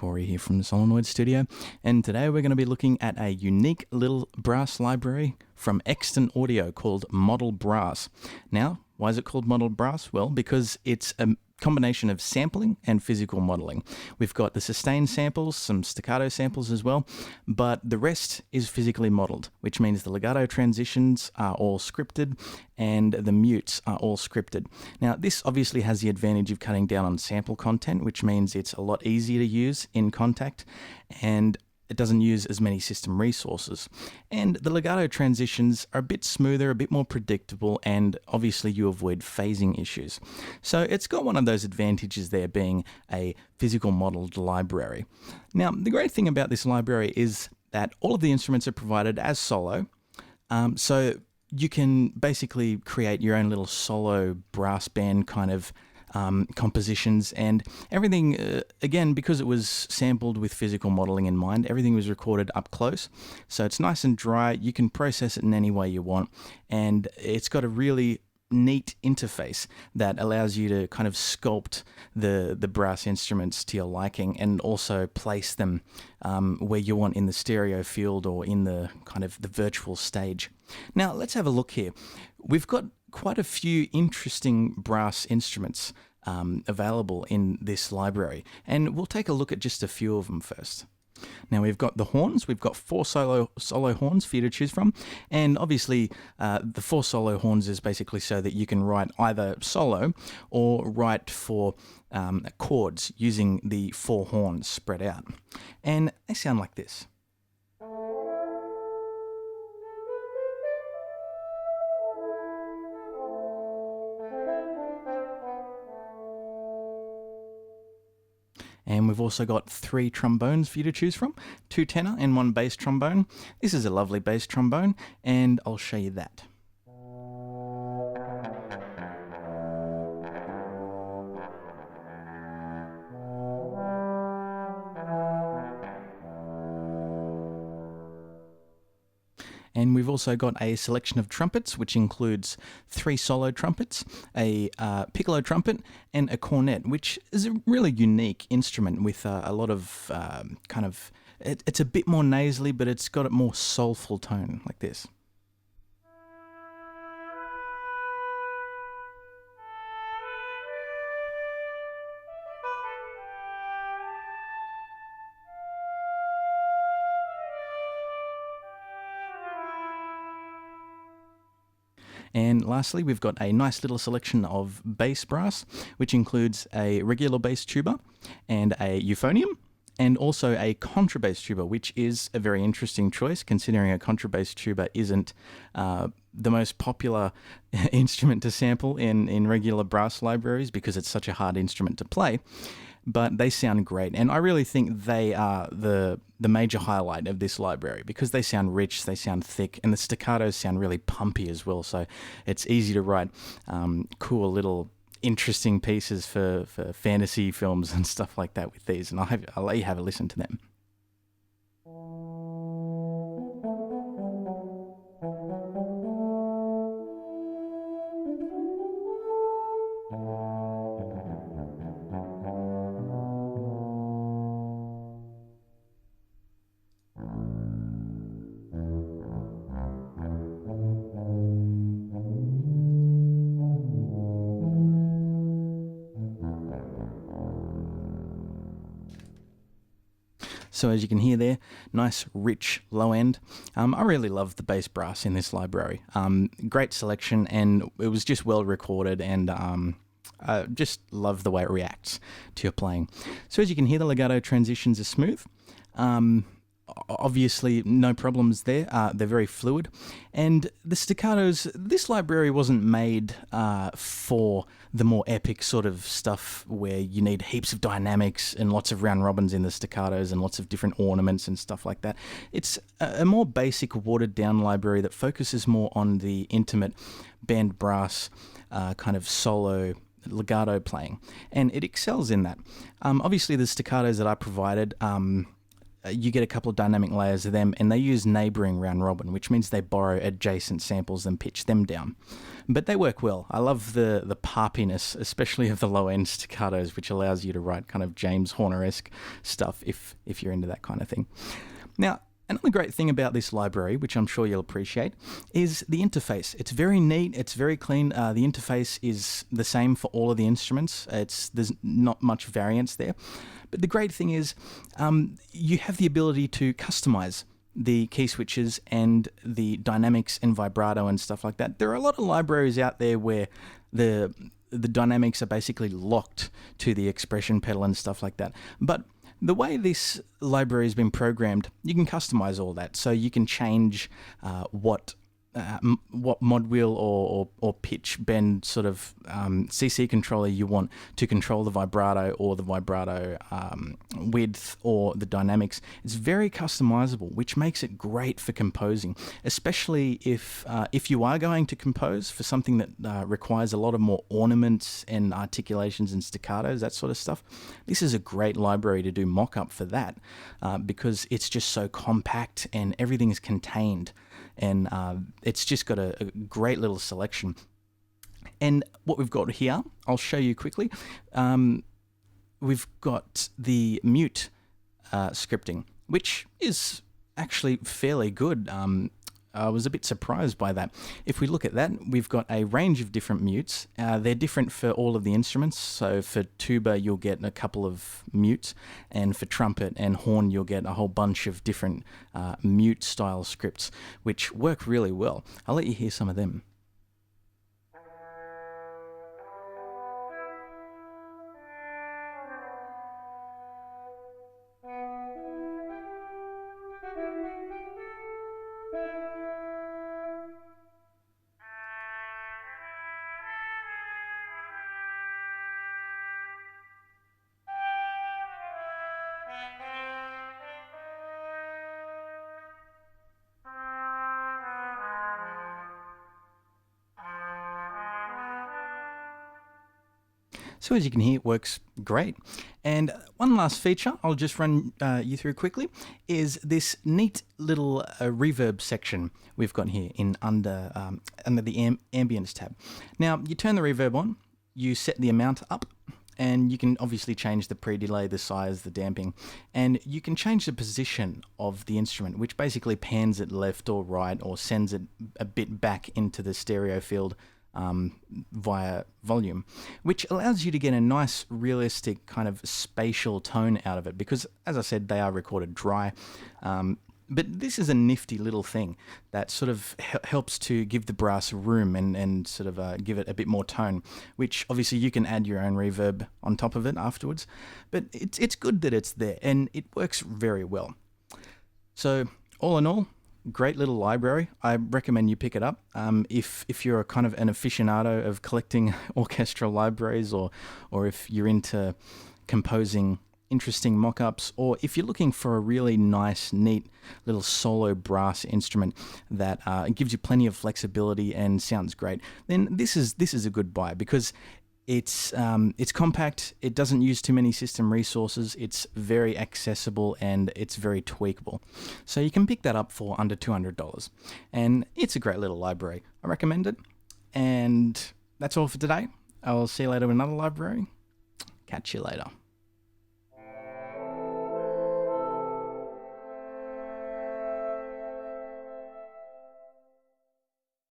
Corey here from the Solenoid Studio, and today we're going to be looking at a unique little brass library from Xtant Audio called Model Brass. Now, why is it called Model Brass? Well, because it's a combination of sampling and physical modeling. We've got the sustained samples, some staccato samples as well, but the rest is physically modeled, which means the legato transitions are all scripted and the mutes are all scripted. Now, this obviously has the advantage of cutting down on sample content, which means it's a lot easier to use in Kontakt, and it doesn't use as many system resources. And the legato transitions are a bit smoother, a bit more predictable, and obviously you avoid phasing issues. So it's got one of those advantages there being a physical modeled library. Now, the great thing about this library is that all of the instruments are provided as solo. So you can basically create your own little solo brass band kind of compositions, and everything, again, because it was sampled with physical modeling in mind, everything was recorded up close. So it's nice and dry, you can process it in any way you want, and it's got a really neat interface that allows you to kind of sculpt the brass instruments to your liking and also place them where you want in the stereo field or in the kind of the virtual stage. Now let's have a look here. We've got quite a few interesting brass instruments available in this library, and we'll take a look at just a few of them first. Now we've got the horns. We've got 4 solo horns for you to choose from, and obviously the 4 solo horns is basically so that you can write either solo or write for chords using the 4 horns spread out, and they sound like this. And we've also got 3 trombones for you to choose from, 2 tenor and 1 bass trombone. This is a lovely bass trombone, and I'll show you that. And we've also got a selection of trumpets, which includes 3 solo trumpets, a piccolo trumpet, and a cornet, which is a really unique instrument with a lot of it's a bit more nasally, but it's got a more soulful tone, like this. And lastly, we've got a nice little selection of bass brass, which includes a regular bass tuba and a euphonium, and also a contrabass tuba, which is a very interesting choice considering a contrabass tuba isn't the most popular instrument to sample in regular brass libraries because it's such a hard instrument to play. But they sound great, and I really think they are the major highlight of this library because they sound rich, they sound thick, and the staccatos sound really pumpy as well, so it's easy to write cool little interesting pieces for fantasy films and stuff like that with these, and I'll let you have a listen to them. So as you can hear there, nice rich low end. I really love the bass brass in this library. Great selection, and it was just well recorded, and I just love the way it reacts to your playing. So as you can hear, the legato transitions are smooth. Obviously, no problems there. They're very fluid. And the staccatos, this library wasn't made for the more epic sort of stuff where you need heaps of dynamics and lots of round robins in the staccatos and lots of different ornaments and stuff like that. It's a more basic, watered down library that focuses more on the intimate band brass kind of solo legato playing. And it excels in that. Obviously, the staccatos that I provided you get a couple of dynamic layers of them, and they use neighboring round robin, which means they borrow adjacent samples and pitch them down. But they work well. I love the parpiness, especially of the low-end staccatos, which allows you to write kind of James Horner-esque stuff if you're into that kind of thing. Now, another great thing about this library, which I'm sure you'll appreciate, is the interface. It's very neat, it's very clean. The interface is the same for all of the instruments. There's not much variance there. But the great thing is you have the ability to customize the key switches and the dynamics and vibrato and stuff like that. There are a lot of libraries out there where the dynamics are basically locked to the expression pedal and stuff like that. But the way this library has been programmed, you can customize all that. So you can change what mod wheel or pitch bend sort of CC controller you want to control the vibrato or the vibrato width or the dynamics. It's very customizable, which makes it great for composing, especially if you are going to compose for something that requires a lot of more ornaments and articulations and staccatos, that sort of stuff. This is a great library to do mock-up for that because it's just so compact and everything is contained. And it's just got a great little selection. And what we've got here, I'll show you quickly. We've got the mute scripting, which is actually fairly good. I was a bit surprised by that. If we look at that, we've got a range of different mutes. They're different for all of the instruments. So for tuba, you'll get a couple of mutes, and for trumpet and horn, you'll get a whole bunch of different mute-style scripts, which work really well. I'll let you hear some of them. So as you can hear, it works great. And one last feature I'll just run you through quickly is this neat little reverb section we've got here in under the ambience tab. Now, you turn the reverb on, you set the amount up, and you can obviously change the pre-delay, the size, the damping, and you can change the position of the instrument, which basically pans it left or right or sends it a bit back into the stereo field via volume, which allows you to get a nice, realistic kind of spatial tone out of it because, as I said, they are recorded dry. But this is a nifty little thing that sort of helps to give the brass room and sort of give it a bit more tone, which obviously you can add your own reverb on top of it afterwards. But it's good that it's there, and it works very well. So all in all, great little library. I recommend you pick it up. If you're a kind of an aficionado of collecting orchestral libraries, or if you're into composing interesting mock-ups, or if you're looking for a really nice, neat little solo brass instrument that gives you plenty of flexibility and sounds great, then this is a good buy because it's compact, it doesn't use too many system resources, it's very accessible, and it's very tweakable. So you can pick that up for under $200. And it's a great little library. I recommend it. And that's all for today. I'll see you later with another library. Catch you later.